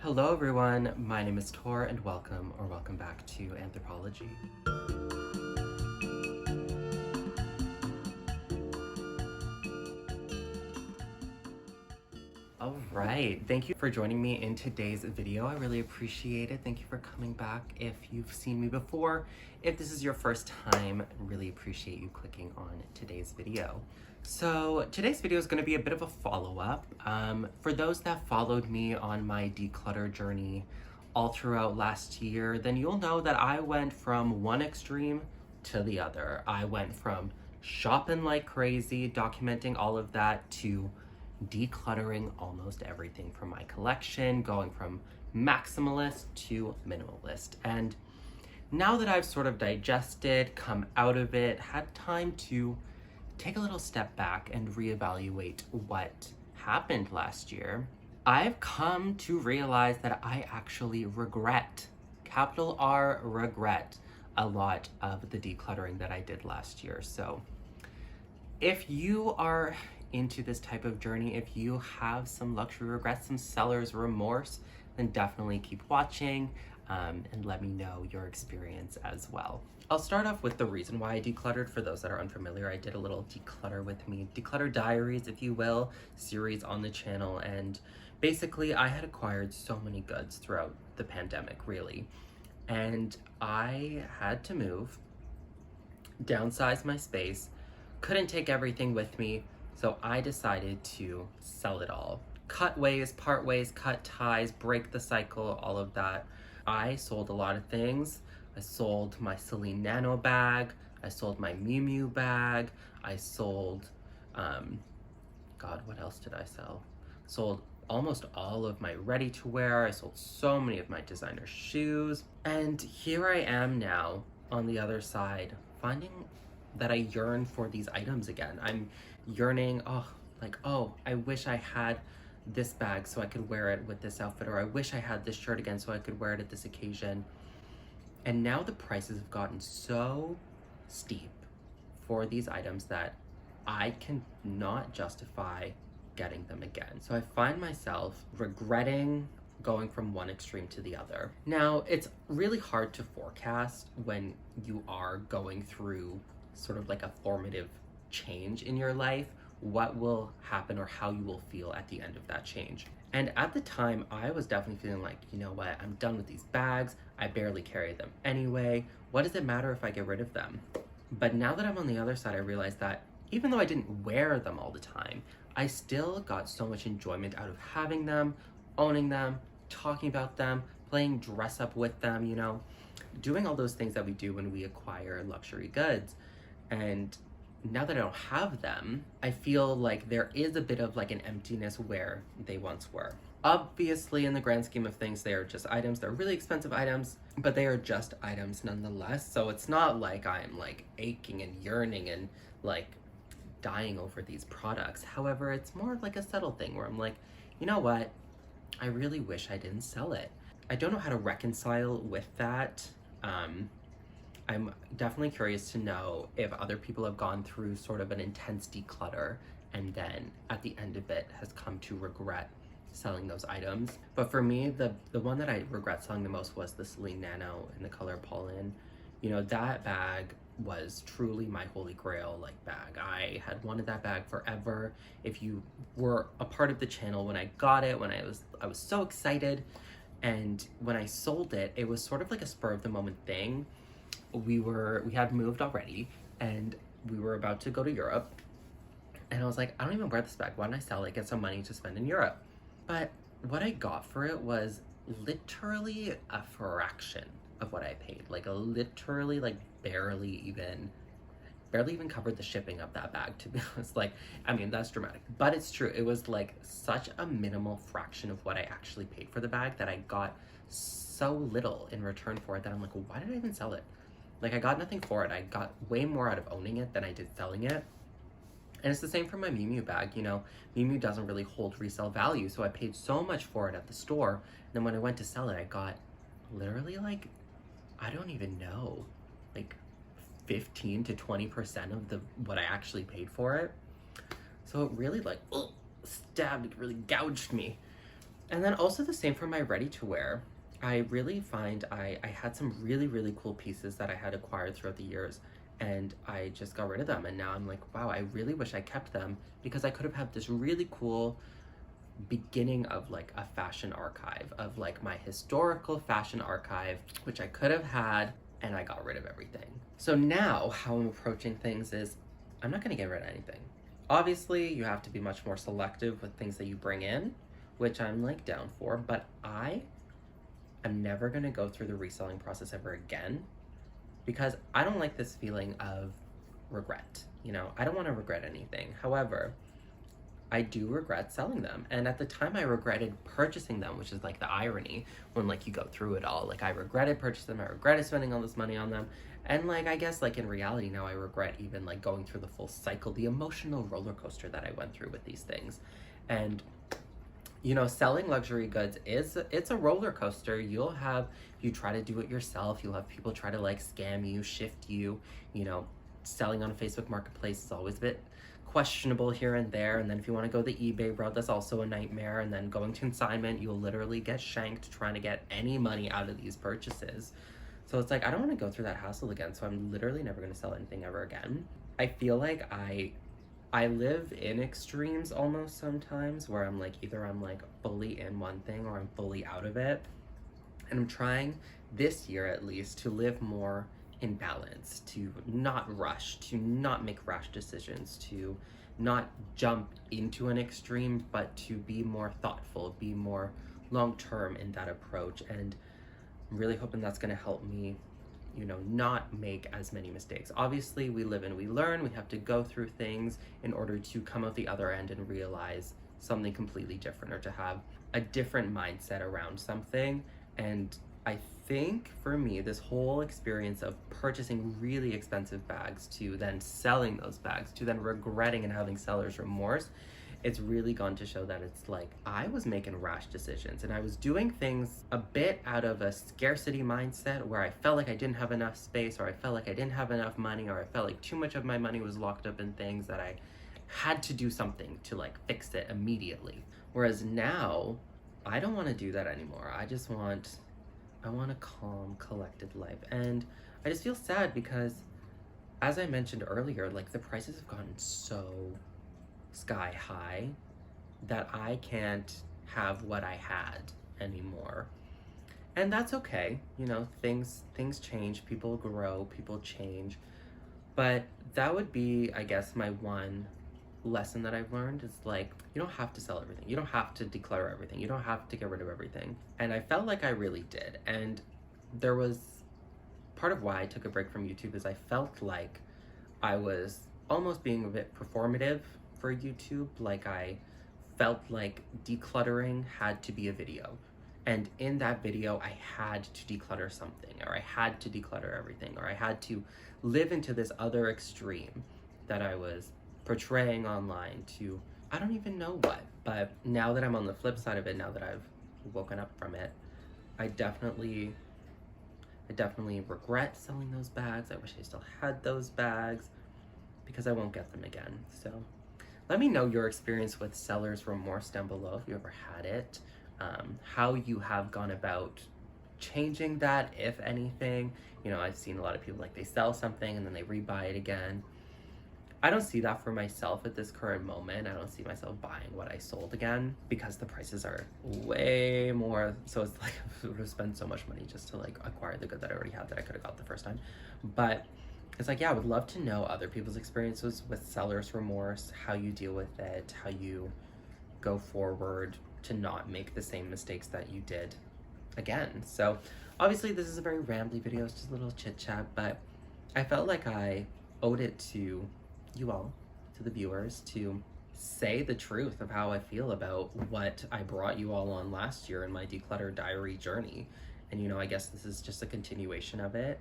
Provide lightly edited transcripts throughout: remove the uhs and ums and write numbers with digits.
Hello everyone, my name is Thor and welcome back to Anthropology. All right, thank you for joining me in today's video. I really appreciate it. Thank you for coming back. If you've seen me before, if this is your first time, really appreciate you clicking on today's video. So today's video is going to be a bit of a follow-up. For those that followed me on my declutter journey all throughout last year, then you'll know that I went from one extreme to the other. I went from shopping like crazy, documenting all of that, to decluttering almost everything from my collection, going from maximalist to minimalist. And now that I've sort of digested, come out of it, had time to take a little step back and reevaluate what happened last year, I've come to realize that I actually regret, capital R, regret, a lot of the decluttering that I did last year. So if you are into this type of journey, if you have some luxury regrets, some seller's remorse, then definitely keep watching and let me know your experience as well. I'll start off with the reason why I decluttered. For those that are unfamiliar, I did a little declutter with me, declutter diaries, if you will, series on the channel. And basically I had acquired so many goods throughout the pandemic, really. And I had to move, downsize my space, couldn't take everything with me. So I decided to sell it all. Cut ways, part ways, cut ties, break the cycle, all of that. I sold a lot of things. I sold my Celine Nano bag. I sold my Miu Miu bag. I sold, God, what else did I sell? Sold almost all of my ready to wear. I sold so many of my designer shoes. And here I am now on the other side, finding that I yearn for these items again. I'm yearning, I wish I had this bag so I could wear it with this outfit, or I wish I had this shirt again so I could wear it at this occasion. And now the prices have gotten so steep for these items that I can not justify getting them again. So I find myself regretting going from one extreme to the other. Now, it's really hard to forecast when you are going through sort of like a formative change in your life, what will happen or how you will feel at the end of that change. And at the time, I was definitely feeling like, you know what, I'm done with these bags. I barely carry them anyway. What does it matter if I get rid of them? But now that I'm on the other side, I realized that even though I didn't wear them all the time, I still got so much enjoyment out of having them, owning them, talking about them, playing dress up with them, you know, doing all those things that we do when we acquire luxury goods. And now that I don't have them, I feel like there is a bit of like an emptiness where they once were. Obviously, in the grand scheme of things, they are just items. They're really expensive items, but they are just items nonetheless. So it's not like I'm like aching and yearning and like dying over these products. However, it's more like a subtle thing where I'm like, you know what? I really wish I didn't sell it. I don't know how to reconcile with that. I'm definitely curious to know if other people have gone through sort of an intense declutter and then at the end of it has come to regret selling those items. But for me, the one that I regret selling the most was the Celine Nano in the color Pollen. You know, that bag was truly my holy grail like bag. I had wanted that bag forever. If you were a part of the channel when I got it, when I was so excited, and when I sold it, it was sort of like a spur of the moment thing. We had moved already and we were about to go to Europe, and I was like, I don't even wear this bag. Why don't I sell it, get some money to spend in Europe? But what I got for it was literally a fraction of what I paid. Like literally like barely even covered the shipping of that bag, to be honest. Like, I mean, that's dramatic, but it's true. It was like such a minimal fraction of what I actually paid for the bag that I got so little in return for it that I'm like, well, why did I even sell it? Like, I got nothing for it. I got way more out of owning it than I did selling it. And it's the same for my Miu Miu bag. You know, Miu Miu doesn't really hold resale value, so I paid so much for it at the store. And then when I went to sell it, I got literally like, I don't even know, like 15 to 20% of what I actually paid for it. So it really like stabbed, it really gouged me. And then also the same for my ready-to-wear. I really find I had some really, really cool pieces that I had acquired throughout the years, and I just got rid of them. And now I'm like, wow, I really wish I kept them, because I could have had this really cool beginning of like a fashion archive, of like my historical fashion archive, which I could have had, and I got rid of everything. So now how I'm approaching things is I'm not gonna get rid of anything. Obviously, you have to be much more selective with things that you bring in, which I'm like down for, but I am never gonna go through the reselling process ever again, because I don't like this feeling of regret. You know, I don't want to regret anything. However, I do regret selling them. And at the time I regretted purchasing them, which is like the irony when like you go through it all. Like I regretted purchasing them, I regretted spending all this money on them. And like, I guess like in reality now I regret even like going through the full cycle, the emotional roller coaster that I went through with these things. And you know, selling luxury goods it's a roller coaster. You try to do it yourself, you'll have people try to like scam you, shift you, you know, selling on a Facebook marketplace is always a bit questionable here and there. And then if you want to go the eBay route, that's also a nightmare. And then going to consignment, you'll literally get shanked trying to get any money out of these purchases. So it's like, I don't want to go through that hassle again. So I'm literally never going to sell anything ever again. I feel like I live in extremes almost sometimes, where I'm like, either I'm like fully in one thing or I'm fully out of it. And I'm trying this year at least to live more in balance, to not rush, to not make rash decisions, to not jump into an extreme, but to be more thoughtful, be more long-term in that approach. And I'm really hoping that's going to help me, you know, not make as many mistakes. Obviously, we live and we learn. We have to go through things in order to come out the other end and realize something completely different, or to have a different mindset around something. And I think for me, this whole experience of purchasing really expensive bags to then selling those bags to then regretting and having seller's remorse, it's really gone to show that it's like I was making rash decisions and I was doing things a bit out of a scarcity mindset, where I felt like I didn't have enough space, or I felt like I didn't have enough money, or I felt like too much of my money was locked up in things that I had to do something to like fix it immediately. Whereas now I don't want to do that anymore. I want a calm, collected life. And I just feel sad because, as I mentioned earlier, like the prices have gotten so sky high that I can't have what I had anymore. And that's okay. You know, things change, people grow, people change. But that would be, I guess, my one lesson that I've learned is like, you don't have to sell everything. You don't have to declutter everything. You don't have to get rid of everything. And I felt like I really did. And there was part of why I took a break from YouTube, is I felt like I was almost being a bit performative for YouTube. Like I felt like decluttering had to be a video. And in that video, I had to declutter something, or I had to declutter everything, or I had to live into this other extreme that I was portraying online to, I don't even know what. But now that I'm on the flip side of it, now that I've woken up from it, I definitely regret selling those bags. I wish I still had those bags, because I won't get them again. So let me know your experience with seller's remorse down below, if you ever had it, how you have gone about changing that, if anything. You know, I've seen a lot of people like they sell something and then they rebuy it again. I don't see that for myself at this current moment. I don't see myself buying what I sold again, because the prices are way more. So it's like I would have spent so much money just to like acquire the good that I already had that I could have got the first time. But it's like, yeah, I would love to know other people's experiences with seller's remorse, how you deal with it, how you go forward to not make the same mistakes that you did again. So obviously this is a very rambly video, it's just a little chit chat, but I felt like I owed it to you all, to the viewers, to say the truth of how I feel about what I brought you all on last year in my declutter diary journey. And you know, I guess this is just a continuation of it.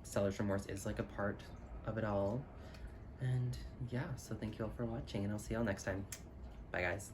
Seller's remorse is like a part of it all. And yeah, so thank you all for watching, and I'll see y'all next time. Bye guys.